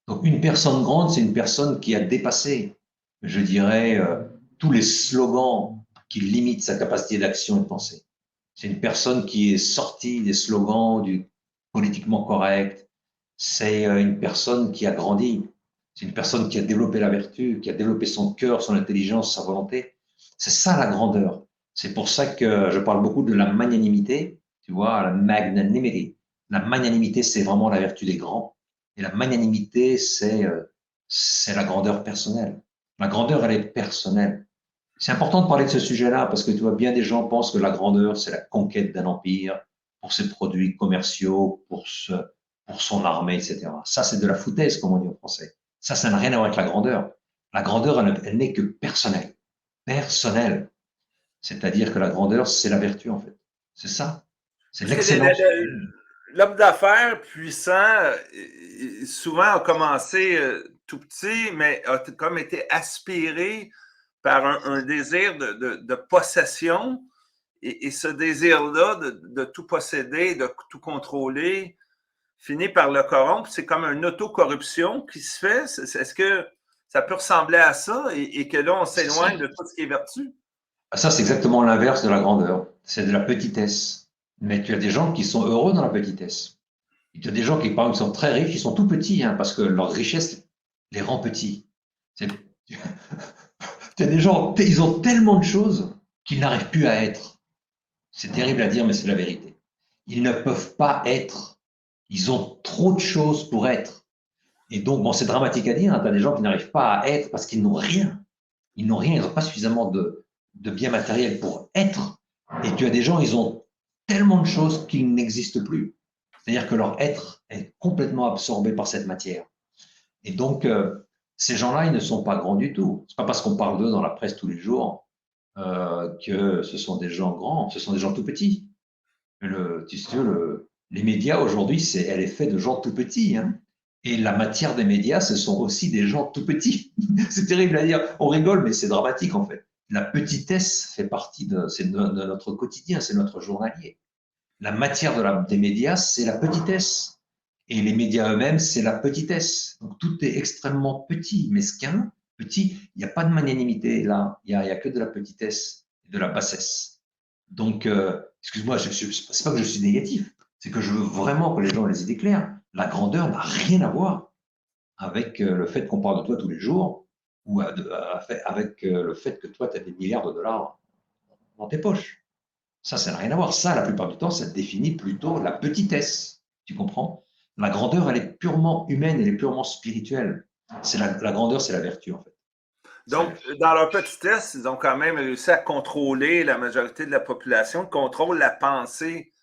Speaker 2: Donc, une personne grande, c'est une personne qui a dépassé, je dirais, tous les slogans qui limitent sa capacité d'action et de pensée. C'est une personne qui est sortie des slogans du politiquement correct. C'est une personne qui a grandi. C'est une personne qui a développé la vertu, qui a développé son cœur, son intelligence, sa volonté. C'est ça la grandeur. C'est pour ça que je parle beaucoup de la magnanimité, tu vois, la magnanimity. La magnanimité, c'est vraiment la vertu des grands. Et la magnanimité, c'est la grandeur personnelle. La grandeur, elle est personnelle. C'est important de parler de ce sujet-là parce que tu vois, bien des gens pensent que la grandeur, c'est la conquête d'un empire pour ses produits commerciaux, pour son armée, etc. Ça, c'est de la foutaise, comme on dit en français. Ça n'a rien à voir avec la grandeur. La grandeur, elle n'est que personnelle. Personnelle. C'est-à-dire que la grandeur, c'est la vertu, en fait. C'est ça. C'est
Speaker 1: Parce que
Speaker 2: l'excellence.
Speaker 1: l'homme d'affaires puissant, souvent a commencé tout petit, mais a comme été aspiré par un désir de possession. Et ce désir-là de tout posséder, de tout contrôler, finit par le corrompre. C'est comme une autocorruption qui se fait. Est-ce que ça peut ressembler à ça et que là, on s'éloigne de tout ce qui est vertu?
Speaker 2: Ça, c'est exactement l'inverse de la grandeur. C'est de la petitesse. Mais tu as des gens qui sont heureux dans la petitesse. Il y a des gens qui, par exemple, sont très riches, ils sont tout petits, hein, parce que leur richesse les rend petits. C'est- Tu as des gens, ils ont tellement de choses qu'ils n'arrivent plus à être. C'est terrible à dire, mais c'est la vérité. Ils ne peuvent pas être. Ils ont trop de choses pour être. Et donc, bon, c'est dramatique à dire, hein, tu as des gens qui n'arrivent pas à être parce qu'ils n'ont rien. Ils n'ont rien, ils n'ont pas suffisamment de biens matériels pour être. Et tu as des gens, ils ont tellement de choses qu'ils n'existent plus. C'est-à-dire que leur être est complètement absorbé par cette matière. Et donc, ces gens-là, ils ne sont pas grands du tout. C'est pas parce qu'on parle d'eux dans la presse tous les jours que ce sont des gens grands, ce sont des gens tout petits. Tu sais, les médias aujourd'hui, elle est faite de gens tout petits, hein. Et la matière des médias, ce sont aussi des gens tout petits. C'est terrible à dire. On rigole, mais c'est dramatique en fait. La petitesse fait partie de notre quotidien, c'est notre journalier. La matière des médias, c'est la petitesse. Et les médias eux-mêmes, c'est la petitesse. Donc tout est extrêmement petit, mesquin, petit. Il n'y a pas de magnanimité là. Il y a que de la petitesse et de la bassesse. Donc, excuse-moi, c'est pas que je suis négatif, c'est que je veux vraiment que les gens aient les idées claires. La grandeur n'a rien à voir avec le fait qu'on parle de toi tous les jours ou avec le fait que toi, tu as des milliards de dollars dans tes poches. Ça n'a rien à voir. Ça, la plupart du temps, ça définit plutôt la petitesse. Tu comprends? La grandeur, elle est purement humaine, elle est purement spirituelle. La grandeur, c'est la vertu, en fait. C'est la
Speaker 1: Donc,
Speaker 2: vertu.
Speaker 1: dans leur petitesse, ils ont quand même réussi à contrôler la majorité de la population, contrôlent la pensée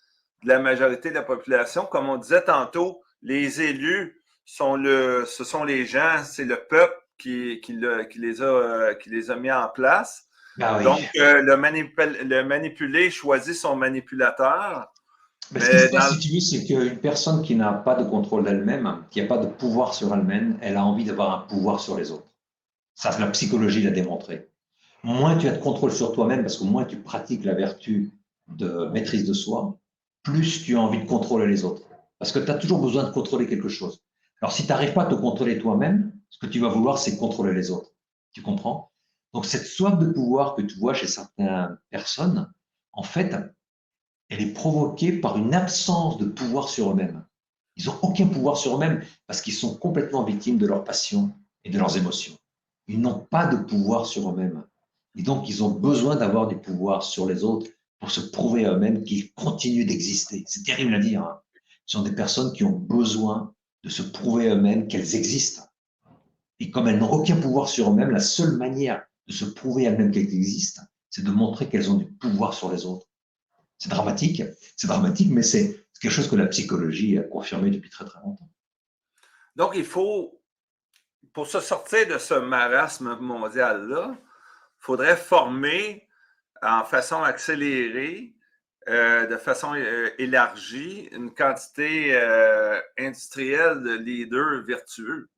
Speaker 1: de la majorité de la population. Comme on disait tantôt, les élus ce sont les gens, c'est le peuple qui les a mis en place.
Speaker 2: Ah oui.
Speaker 1: Donc, le manipulé choisit son manipulateur.
Speaker 2: Mais ce qui
Speaker 1: Mais
Speaker 2: se passe,
Speaker 1: dans,
Speaker 2: si tu veux, c'est qu'une personne qui n'a pas de contrôle d'elle-même, qui n'a pas de pouvoir sur elle-même, elle a envie d'avoir un pouvoir sur les autres. Ça, la psychologie l'a démontré. Moins tu as de contrôle sur toi-même, parce que moins tu pratiques la vertu de maîtrise de soi, plus tu as envie de contrôler les autres. Parce que tu as toujours besoin de contrôler quelque chose. Alors, si tu n'arrives pas à te contrôler toi-même, ce que tu vas vouloir, c'est contrôler les autres. Tu comprends? Donc, cette soif de pouvoir que tu vois chez certaines personnes, en fait, elle est provoquée par une absence de pouvoir sur eux-mêmes. Ils n'ont aucun pouvoir sur eux-mêmes parce qu'ils sont complètement victimes de leurs passions et de leurs émotions. Ils n'ont pas de pouvoir sur eux-mêmes. Et donc, ils ont besoin d'avoir du pouvoir sur les autres pour se prouver à eux-mêmes qu'ils continuent d'exister. C'est terrible à dire, hein. Ce sont des personnes qui ont besoin de se prouver à eux-mêmes qu'elles existent. Et comme elles n'ont aucun pouvoir sur eux-mêmes, la seule manière de se prouver à elles-mêmes qu'elles existent, c'est de montrer qu'elles ont du pouvoir sur les autres. C'est dramatique, mais c'est quelque chose que la psychologie a confirmé depuis très très longtemps.
Speaker 1: Donc, il faut, pour se sortir de ce marasme mondial-là, il faudrait former en façon accélérée, de façon élargie, une quantité industrielle de leaders vertueux.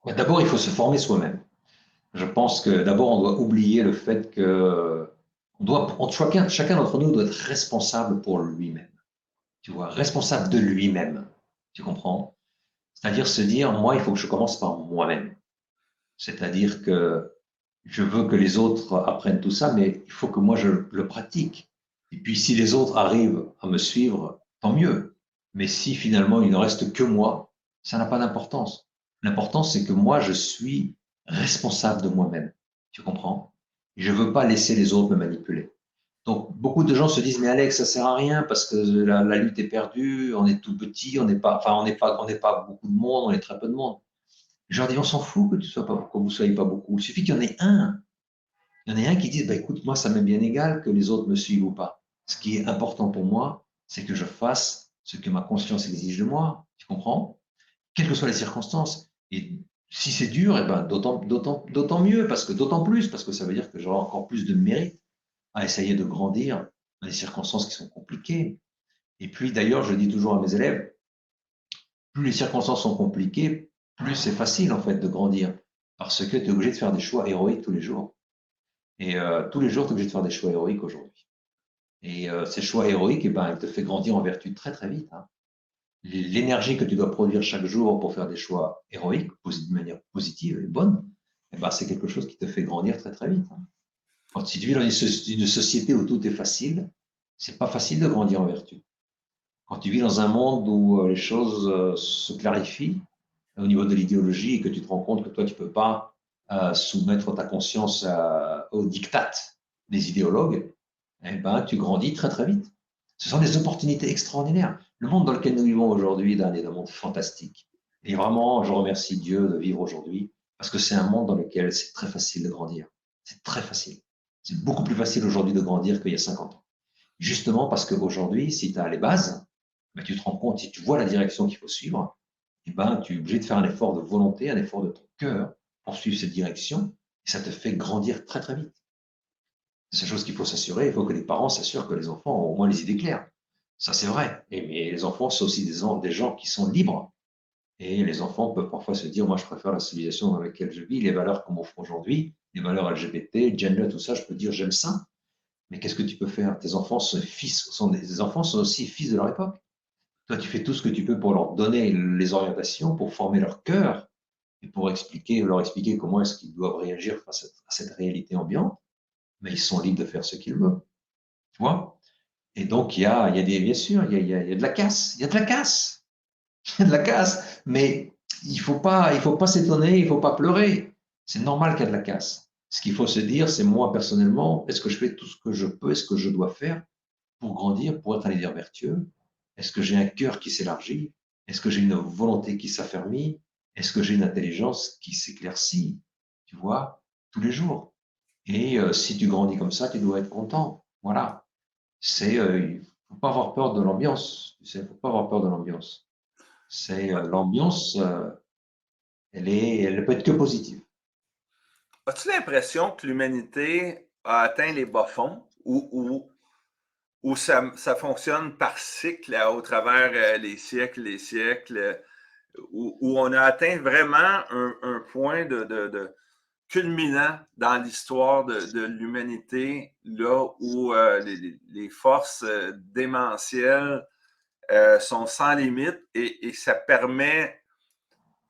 Speaker 2: D'abord, il faut se former soi-même. Je pense que d'abord, on doit oublier le fait que chacun d'entre nous doit être responsable pour lui-même. Tu vois, responsable de lui-même. Tu comprends? C'est-à-dire se dire, moi, il faut que je commence par moi-même. C'est-à-dire que je veux que les autres apprennent tout ça, mais il faut que moi, je le pratique. Et puis, si les autres arrivent à me suivre, tant mieux. Mais si finalement, il ne reste que moi, ça n'a pas d'importance. L'important, c'est que moi, je suis responsable de moi-même. Tu comprends? Je ne veux pas laisser les autres me manipuler. Donc, beaucoup de gens se disent, mais Alex, ça sert à rien parce que la lutte est perdue, on est tout petit, on n'est pas beaucoup de monde, on est très peu de monde. Je leur dis, on s'en fout que vous ne soyez pas beaucoup. Il suffit qu'il y en ait un. Il y en ait un qui dise, bah, écoute, moi, ça m'est bien égal que les autres me suivent ou pas. Ce qui est important pour moi, c'est que je fasse ce que ma conscience exige de moi. Tu comprends? Quelles que soient les circonstances. Et si c'est dur, eh ben, d'autant mieux, d'autant plus, parce que ça veut dire que j'aurai encore plus de mérite à essayer de grandir dans des circonstances qui sont compliquées. Et puis, d'ailleurs, je dis toujours à mes élèves, plus les circonstances sont compliquées, plus c'est facile, en fait, de grandir. Parce que tu es obligé de faire des choix héroïques tous les jours. Et tous les jours, tu es obligé de faire des choix héroïques aujourd'hui. Et ces choix héroïques, eh ben, ils te font grandir en vertu très, très vite. Hein. L'énergie que tu dois produire chaque jour pour faire des choix héroïques, de manière positive et bonne, eh ben, c'est quelque chose qui te fait grandir très, très vite. Hein. Quand tu vis dans une société où tout est facile, c'est pas facile de grandir en vertu. Quand tu vis dans un monde où les choses se clarifient au niveau de l'idéologie et que tu te rends compte que toi, tu peux pas soumettre ta conscience au diktat des idéologues, eh ben, tu grandis très, très vite. Ce sont des opportunités extraordinaires. Le monde dans lequel nous vivons aujourd'hui est un monde fantastique. Et vraiment, je remercie Dieu de vivre aujourd'hui parce que c'est un monde dans lequel c'est très facile de grandir. C'est très facile. C'est beaucoup plus facile aujourd'hui de grandir qu'il y a 50 ans. Justement parce qu'aujourd'hui, si tu as les bases, ben, tu te rends compte, si tu vois la direction qu'il faut suivre, eh ben, tu es obligé de faire un effort de volonté, un effort de ton cœur pour suivre cette direction, et ça te fait grandir très très vite. C'est la chose qu'il faut s'assurer, il faut que les parents s'assurent que les enfants ont au moins les idées claires. Ça, c'est vrai. Mais les enfants, c'est aussi des gens qui sont libres. Et les enfants peuvent parfois se dire, moi, je préfère la civilisation dans laquelle je vis, les valeurs qu'on m'offre aujourd'hui, les valeurs LGBT, gender, tout ça, je peux dire, j'aime ça. Mais qu'est-ce que tu peux faire? Tes enfants des enfants sont aussi fils de leur époque. Toi, tu fais tout ce que tu peux pour leur donner les orientations, pour former leur cœur et pour leur expliquer comment est-ce qu'ils doivent réagir face à cette réalité ambiante. Mais ils sont libres de faire ce qu'ils veulent. Tu vois? Et donc, bien sûr, il y a de la casse. Il y a de la casse. Il y a de la casse. Mais il faut pas s'étonner, il faut pas pleurer. C'est normal qu'il y ait de la casse. Ce qu'il faut se dire, c'est moi, personnellement, est-ce que je fais tout ce que je peux, est-ce que je dois faire pour grandir, pour être un leader vertueux? Est-ce que j'ai un cœur qui s'élargit? Est-ce que j'ai une volonté qui s'affermit? Est-ce que j'ai une intelligence qui s'éclaircit? Tu vois, tous les jours. Et si tu grandis comme ça, tu dois être content. Voilà. Il faut pas avoir peur de l'ambiance. Tu sais, faut pas avoir peur de l'ambiance. L'ambiance, elle ne peut être que positive.
Speaker 1: As-tu l'impression que l'humanité a atteint les bas-fonds ou ça fonctionne par cycle au travers les siècles, où on a atteint vraiment un point de culminant dans l'histoire de l'humanité, là où les forces démentielles sont sans limite et ça permet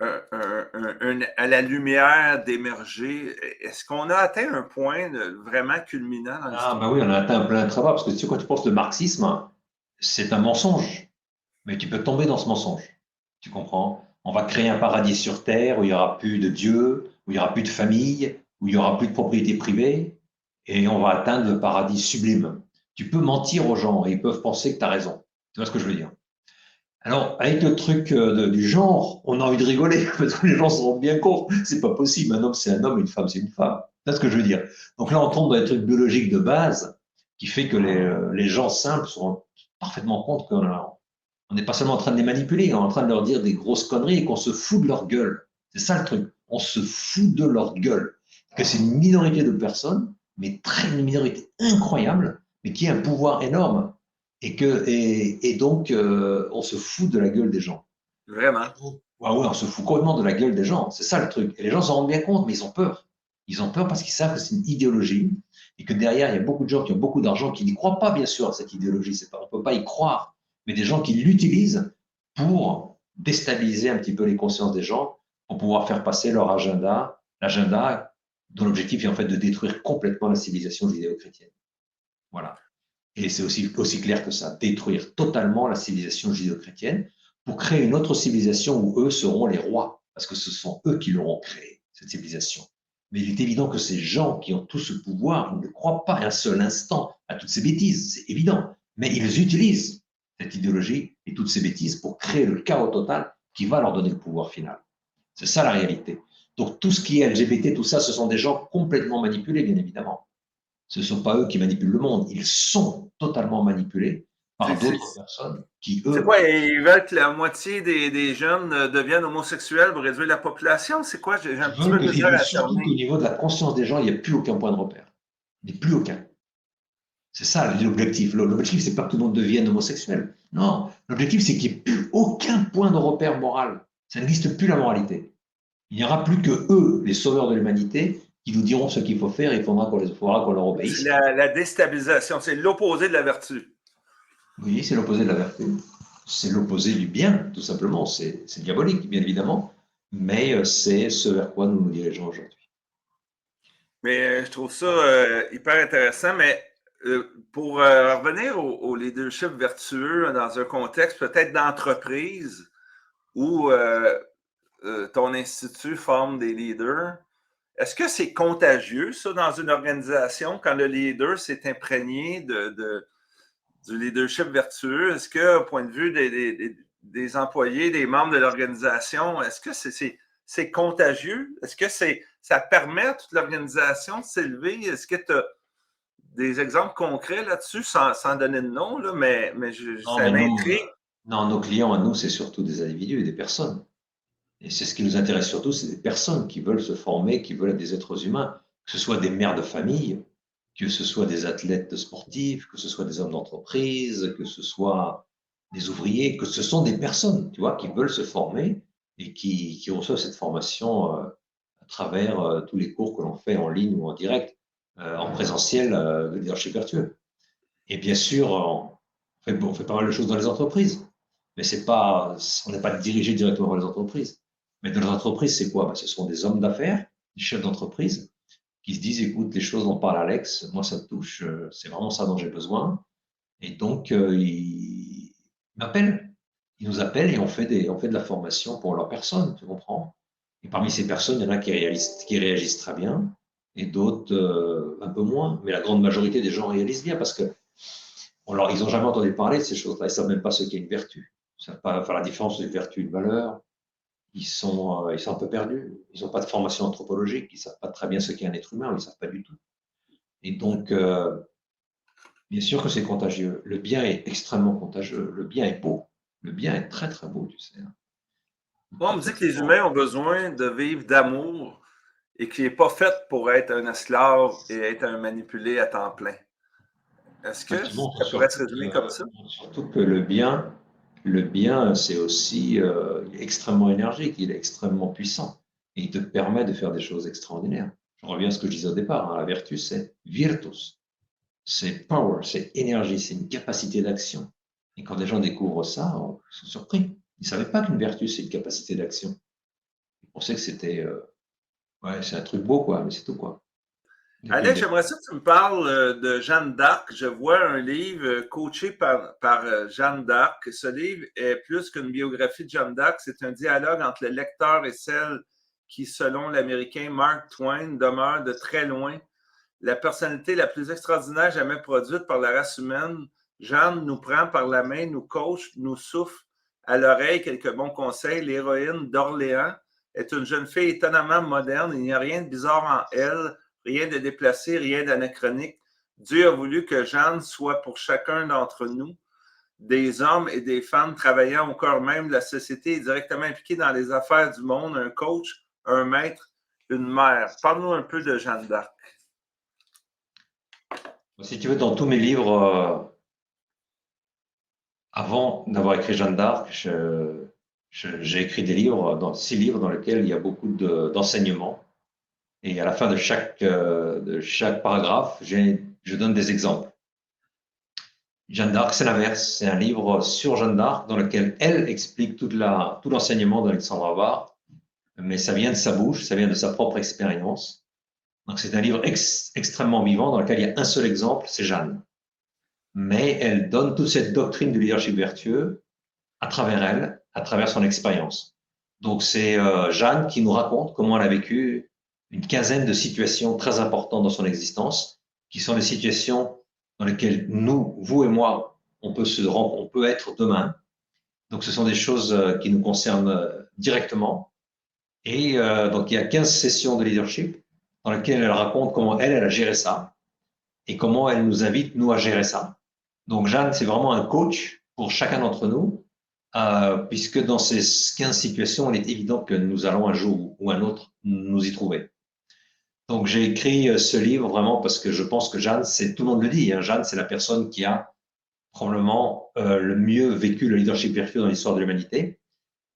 Speaker 1: à la lumière d'émerger. Est-ce qu'on a atteint un point vraiment culminant dans
Speaker 2: Ah,
Speaker 1: l'histoire?
Speaker 2: bah oui, on a atteint un plein de travail, parce que tu sais, quand tu penses le marxisme, c'est un mensonge. Mais tu peux tomber dans ce mensonge. Tu comprends? On va créer un paradis sur Terre où il n'y aura plus de Dieu, où il n'y aura plus de famille, où il n'y aura plus de propriété privée, et on va atteindre le paradis sublime. Tu peux mentir aux gens et ils peuvent penser que tu as raison. Tu vois ce que je veux dire? Alors, avec le truc du genre, on a envie de rigoler, parce que les gens se rendent bien compte. C'est pas possible. Un homme, c'est un homme, une femme, c'est une femme. C'est ce que je veux dire. Donc là, on tombe dans des trucs biologiques de base qui fait que les gens simples se rendent parfaitement compte qu'on n'est pas seulement en train de les manipuler, on est en train de leur dire des grosses conneries et qu'on se fout de leur gueule. C'est ça le truc. On se fout de leur gueule. Que c'est une minorité de personnes, mais une minorité incroyable, mais qui a un pouvoir énorme. Et donc, on se fout de la gueule des gens.
Speaker 1: Vraiment.
Speaker 2: Ouais, ouais, on se fout complètement de la gueule des gens. C'est ça le truc. Et les gens s'en rendent bien compte, mais ils ont peur. Ils ont peur parce qu'ils savent que c'est une idéologie et que derrière, il y a beaucoup de gens qui ont beaucoup d'argent qui n'y croient pas, bien sûr, à cette idéologie. On ne peut pas y croire. Mais des gens qui l'utilisent pour déstabiliser un petit peu les consciences des gens, pour pouvoir faire passer leur agenda, l'agenda dont l'objectif est en fait de détruire complètement la civilisation judéo-chrétienne. Voilà. Et c'est aussi clair que ça, détruire totalement la civilisation judéo-chrétienne pour créer une autre civilisation où eux seront les rois, parce que ce sont eux qui l'auront créée, cette civilisation. Mais il est évident que ces gens qui ont tout ce pouvoir, ils ne croient pas un seul instant à toutes ces bêtises, c'est évident. Mais ils utilisent cette idéologie et toutes ces bêtises pour créer le chaos total qui va leur donner le pouvoir final. C'est ça la réalité. Donc tout ce qui est LGBT, tout ça, ce sont des gens complètement manipulés, bien évidemment. Ce ne sont pas eux qui manipulent le monde, ils sont totalement manipulés par d'autres personnes qui,
Speaker 1: C'est
Speaker 2: eux…
Speaker 1: quoi? Ils veulent que la moitié des jeunes deviennent homosexuels pour réduire la population? C'est quoi? J'ai un petit peu de misère à
Speaker 2: surtout qu'au
Speaker 1: cerner.
Speaker 2: niveau de la conscience des gens, il n'y a plus aucun point de repère. Il n'y a plus aucun. C'est ça l'objectif. L'objectif, c'est pas que tout le monde devienne homosexuel. Non, l'objectif, c'est qu'il n'y ait plus aucun point de repère moral. Ça n'existe plus la moralité. Il n'y aura plus que eux, les sauveurs de l'humanité, qui nous diront ce qu'il faut faire et il faudra qu'on leur
Speaker 1: C'est
Speaker 2: obéisse.
Speaker 1: la déstabilisation, c'est l'opposé de la vertu.
Speaker 2: Oui, c'est l'opposé de la vertu. C'est l'opposé du bien, tout simplement. C'est diabolique, bien évidemment, mais c'est ce vers quoi nous nous dirigeons aujourd'hui.
Speaker 1: Mais je trouve ça hyper intéressant. Mais pour revenir au leadership vertueux dans un contexte peut-être d'entreprise où ton institut forme des leaders, est-ce que c'est contagieux, ça, dans une organisation, quand le leader s'est imprégné du leadership vertueux? Est-ce que, au point de vue des employés, des membres de l'organisation, est-ce que c'est contagieux? Est-ce que ça permet à toute l'organisation de s'élever? Est-ce que tu as des exemples concrets là-dessus, sans donner de nom, là, mais
Speaker 2: Non,
Speaker 1: ça
Speaker 2: mais nous,
Speaker 1: m'intrigue.
Speaker 2: non, nos clients à nous, c'est surtout des individus et des personnes. Et c'est ce qui nous intéresse surtout, c'est des personnes qui veulent se former, qui veulent être des êtres humains, que ce soit des mères de famille, que ce soit des athlètes sportifs, que ce soit des hommes d'entreprise, que ce soit des ouvriers, que ce sont des personnes, tu vois, qui veulent se former et qui reçoivent cette formation à travers tous les cours que l'on fait en ligne ou en direct, en présentiel de leadership vertueux. Et bien sûr, on fait pas mal de choses dans les entreprises, mais c'est pas, on n'est pas dirigé directement vers les entreprises. Mais dans les entreprises, c'est quoi? Ben, ce sont des hommes d'affaires, des chefs d'entreprise, qui se disent, écoute, les choses dont parle Alex, moi, ça me touche, c'est vraiment ça dont j'ai besoin. Et donc, ils m'appellent. Ils nous appellent et on fait de la formation pour leur personne, tu comprends? Et parmi ces personnes, il y en a qui réagissent très bien et d'autres un peu moins. Mais la grande majorité des gens réalisent bien parce que ils n'ont jamais entendu parler de ces choses-là. Ils ne savent même pas ce qu'est une vertu. Ils ne savent pas faire la différence entre une vertu et une valeur. Ils sont un peu perdus. Ils n'ont pas de formation anthropologique. Ils ne savent pas très bien ce qu'est un être humain. Ils ne savent pas du tout. Et donc, bien sûr que c'est contagieux. Le bien est extrêmement contagieux. Le bien est beau. Le bien est très, très beau, tu sais.
Speaker 1: Bon, on me dit que les humains ont besoin de vivre d'amour et qu'il n'est pas fait pour être un esclave et être un manipulé à temps plein. Est-ce que
Speaker 2: Effectivement,
Speaker 1: ça pourrait se résumer comme ça?
Speaker 2: surtout que le bien, c'est aussi il est extrêmement énergique, il est extrêmement puissant et il te permet de faire des choses extraordinaires. Je reviens à ce que je disais au départ, hein, la vertu, c'est virtus, c'est power, c'est énergie, c'est une capacité d'action. Et quand les gens découvrent ça, ils sont surpris. Ils ne savaient pas qu'une vertu, c'est une capacité d'action. Ils pensaient que c'était ouais, c'est un truc beau, quoi, mais c'est tout, quoi. Il n'y a plus de
Speaker 1: Alex,
Speaker 2: vertu.
Speaker 1: j'aimerais ça que tu me parles de Jeanne d'Arc. Je vois un livre coaché par Jeanne d'Arc. Ce livre est plus qu'une biographie de Jeanne d'Arc. C'est un dialogue entre le lecteur et celle qui, selon l'Américain Mark Twain, demeure de très loin la personnalité la plus extraordinaire jamais produite par la race humaine. Jeanne nous prend par la main, nous coach, nous souffle à l'oreille quelques bons conseils. L'héroïne d'Orléans est une jeune fille étonnamment moderne. Il n'y a rien de bizarre en elle, rien de déplacé, rien d'anachronique. Dieu a voulu que Jeanne soit pour chacun d'entre nous des hommes et des femmes travaillant au cœur même de la société et directement impliqués dans les affaires du monde, un coach, un maître, une mère. Parle-nous un peu de Jeanne d'Arc.
Speaker 2: Si tu veux, dans tous mes livres, avant d'avoir écrit Jeanne d'Arc, j'ai écrit des livres, 6 livres dans lesquels il y a beaucoup d'enseignements. Et à la fin de chaque paragraphe, je donne des exemples. Jeanne d'Arc, c'est l'inverse. C'est un livre sur Jeanne d'Arc dans lequel elle explique tout l'enseignement d'Alexandre Avard, mais ça vient de sa bouche, ça vient de sa propre expérience. Donc c'est un livre extrêmement vivant dans lequel il y a un seul exemple, c'est Jeanne. Mais elle donne toute cette doctrine du leadership vertueux à travers elle, à travers son expérience. Donc c'est Jeanne qui nous raconte comment elle a vécu une quinzaine de situations très importantes dans son existence, qui sont les situations dans lesquelles nous, vous et moi, on peut être demain. Donc ce sont des choses qui nous concernent directement. Et donc il y a 15 sessions de leadership dans lesquelles elle raconte comment elle a géré ça et comment elle nous invite, nous, à gérer ça. Donc Jeanne, c'est vraiment un coach pour chacun d'entre nous, puisque dans ces 15 situations, il est évident que nous allons un jour ou un autre nous y trouver. Donc j'ai écrit ce livre vraiment parce que je pense que Jeanne, tout le monde le dit, hein, Jeanne, c'est la personne qui a probablement le mieux vécu le leadership vertueux dans l'histoire de l'humanité,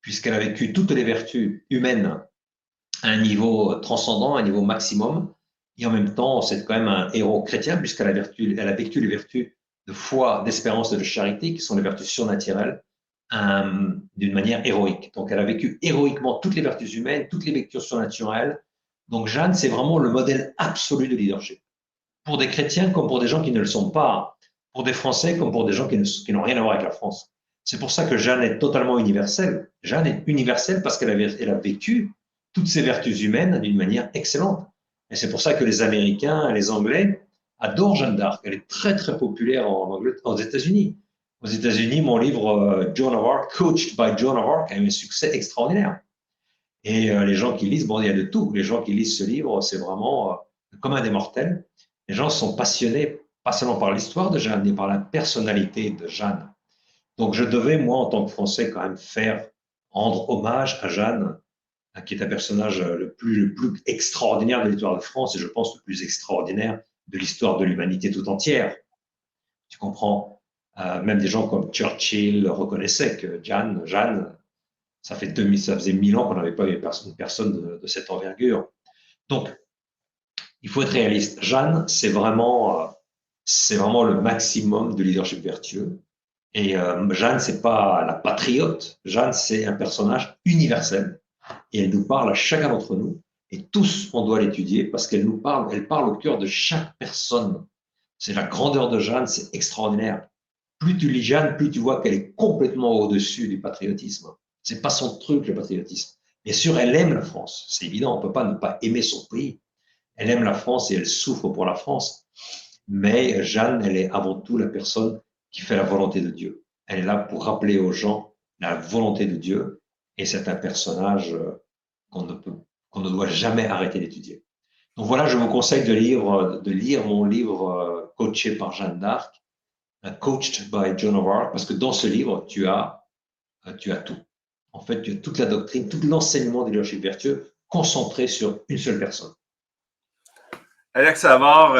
Speaker 2: puisqu'elle a vécu toutes les vertus humaines à un niveau transcendant, à un niveau maximum, et en même temps, c'est quand même un héros chrétien, puisqu'elle a vécu les vertus de foi, d'espérance et de charité, qui sont les vertus surnaturelles, d'une manière héroïque. Donc, elle a vécu héroïquement toutes les vertus humaines, toutes les vertus surnaturelles. Donc, Jeanne, c'est vraiment le modèle absolu de leadership. Pour des chrétiens comme pour des gens qui ne le sont pas, pour des Français comme pour des gens qui n'ont rien à voir avec la France. C'est pour ça que Jeanne est totalement universelle. Jeanne est universelle parce qu'elle a vécu toutes ces vertus humaines d'une manière excellente. Et c'est pour ça que les Américains et les Anglais adorent Jeanne d'Arc. Elle est très, très populaire aux États-Unis. Aux États-Unis, mon livre Joan of Arc, Coached by Joan of Arc, a eu un succès extraordinaire. Et les gens qui lisent, bon, il y a de tout. Les gens qui lisent ce livre, c'est vraiment comme un des mortels. Les gens sont passionnés, pas seulement par l'histoire de Jeanne, mais par la personnalité de Jeanne. Donc, je devais, moi, en tant que Français, quand même rendre hommage à Jeanne, qui est un personnage le plus extraordinaire de l'histoire de France et je pense le plus extraordinaire de l'histoire de l'humanité tout entière. Tu comprends? Même des gens comme Churchill reconnaissaient que Jeanne, ça faisait 1000 ans qu'on n'avait pas eu une personne de cette envergure. Donc, il faut être réaliste. Jeanne, c'est vraiment le maximum de leadership vertueux. Et Jeanne, c'est pas la patriote. Jeanne, c'est un personnage universel. Et elle nous parle à chacun d'entre nous. Et tous, on doit l'étudier parce qu'elle nous parle, elle parle au cœur de chaque personne. C'est la grandeur de Jeanne, c'est extraordinaire. Plus tu lis Jeanne, plus tu vois qu'elle est complètement au-dessus du patriotisme. C'est pas son truc, le patriotisme. Bien sûr, elle aime la France. C'est évident, on ne peut pas ne pas aimer son pays. Elle aime la France et elle souffre pour la France. Mais Jeanne, elle est avant tout la personne qui fait la volonté de Dieu. Elle est là pour rappeler aux gens la volonté de Dieu. Et c'est un personnage qu'on ne doit jamais arrêter d'étudier. Donc voilà, je vous conseille de lire mon livre coaché par Jeanne d'Arc, Coached by Joan of Arc, parce que dans ce livre, tu as tout. En fait, tu as toute la doctrine, tout l'enseignement du leadership vertueux concentré sur une seule personne.
Speaker 1: Alex Savard,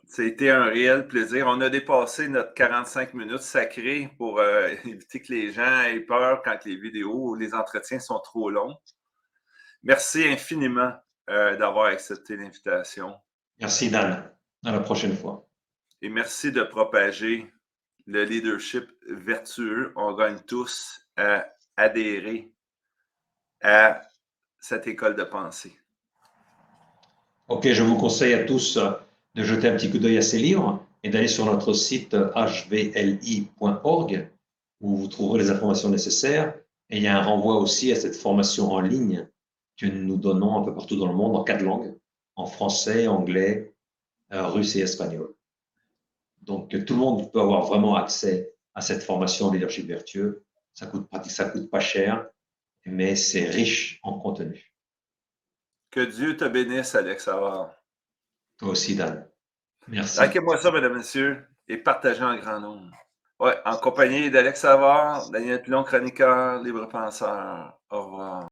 Speaker 1: ça a été un réel plaisir. On a dépassé notre 45 minutes sacrées pour éviter que les gens aient peur quand les vidéos ou les entretiens sont trop longs. Merci infiniment d'avoir accepté l'invitation.
Speaker 2: Merci Dan. À la prochaine fois.
Speaker 1: Et merci de propager le leadership vertueux. On gagne tous à adhérer à cette école de pensée.
Speaker 2: Ok, je vous conseille à tous de jeter un petit coup d'œil à ces livres et d'aller sur notre site hvli.org où vous trouverez les informations nécessaires. Et il y a un renvoi aussi à cette formation en ligne que nous donnons un peu partout dans le monde en 4 langues, en français, anglais, russe et espagnol. Donc, tout le monde peut avoir vraiment accès à cette formation en leadership vertueux. Ça coûte pas cher, mais c'est riche en contenu.
Speaker 1: Que Dieu te bénisse, Alex Savard.
Speaker 2: Toi aussi, Dan. Merci.
Speaker 1: Likez-moi ça, mesdames, messieurs, et partagez en grand nombre. Ouais, en compagnie d'Alex Savard, Daniel Pilon, chroniqueur, libre penseur. Au revoir.